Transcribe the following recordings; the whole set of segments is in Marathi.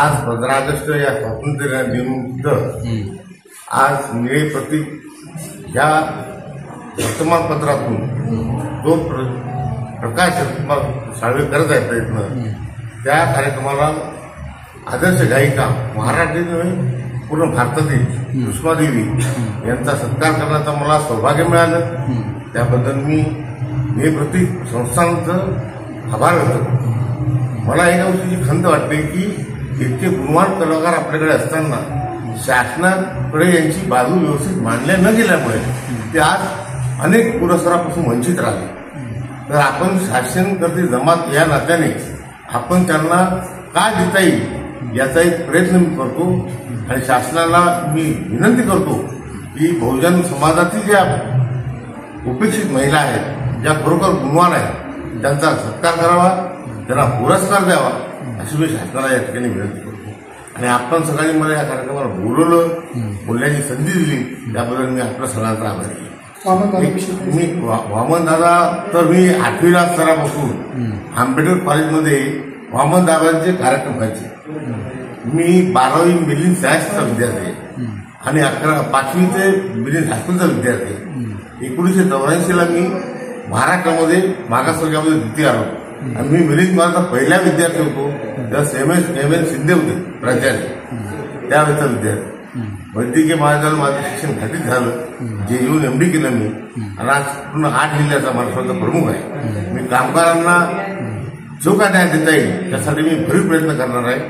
आज 15 ऑगस्ट या स्वातंत्र्य दिनानिमित्त आज निळे प्रतीक या वर्तमानपत्रातून जो प्रकाश साळवे करत आहे प्रयत्न, त्या कार्यक्रमाला आदर्श गायिका महाराष्ट्रातील पूर्ण भारतातील सुषमादेवी यांचा सत्कार करण्याचं मला सौभाग्य मिळालं। त्याबद्दल मी निळे प्रतीक संस्थांचं आभार व्यक्त करतो। मला एका गोष्टीची खंत वाटते की इतके गुणवान कलाकार आपल्याकडे असताना शासनाकडे यांची बाजू व्यवस्थित मांडल्या न गेल्यामुळे ते आज अनेक पुरस्कारापासून वंचित राहिले। तर आपण शासनकर्ते जमात या नात्याने आपण त्यांना काय देता येईल याचा एक प्रयत्न मी करतो आणि शासनाला मी विनंती करतो की बहुजन समाजातील ज्या उपेक्षित महिला आहेत, ज्या खरोखर गुणवान आहेत, त्यांचा सत्कार करावा, त्यांना पुरस्कार द्यावा अशी मी शासनाला या ठिकाणी विनंती करतो। आणि आपण सगळ्यांनी मला या कार्यक्रमाला बोलवलं, बोलण्याची संधी दिली, त्याबद्दल मी आपल्या सगळ्यांचा आभारी आहे। मी वामन दादा तर मी 8वीला स्तरापासून आंबेडकर कॉलेजमध्ये वामन दादांचे कार्यक्रम व्हायचे। मी 12वी मिलिंद सायन्सचा विद्यार्थी आहे आणि 5वी ते मिलिंद हायस्कूलचा विद्यार्थी आहे। 1984ला मी महाराष्ट्रामध्ये मागासवर्गामध्ये द्वितीय आलो आणि मी मिलिंद कॉलेजचा पहिला विद्यार्थी होतो। तेव्हा एम शिंदे होते प्राचार्य, त्यावेळेचा विद्यार्थी। वैद्यकीय महाविद्यालयात माझं शिक्षण घाटीत झालं, जे येऊन MD केलं मी आणि आज पूर्ण 8 जिल्ह्याचा महाराष्ट्राचा प्रमुख आहे। मी कामगारांना जो काय न्याय देता येईल त्यासाठी मी भरीव प्रयत्न करणार आहे।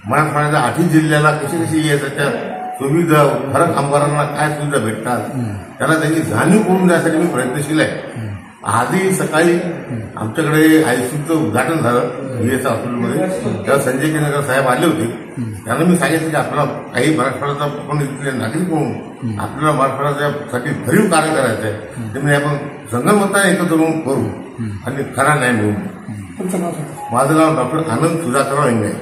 मराठवाड्याच्या 8 जिल्ह्याला कशी यायचं, त्या सुविधा खरं कामगारांना काय सुविधा भेटतात त्याला त्याची जाणीव करून द्यासाठी मी प्रयत्नशील आहे। आधी सकाळी आमच्याकडे आयसीयूचं उद्घाटन झालं VS हॉस्पिटलमध्ये, तेव्हा संजय केनेकर साहेब आले होते। त्यांना मी सांगितलं की आपला काही मराठवाड्याचा पण इथले नागरिक म्हणून आपल्याला मराठवाड्यासाठी भरीव कार्य करायचं आहे, त्यामुळे आपण संगनमताने एकत्र होऊन करू आणि खरा न्याय मिळवू। माझं नाव डॉक्टर आनंद सुधाकरराव इंगळे।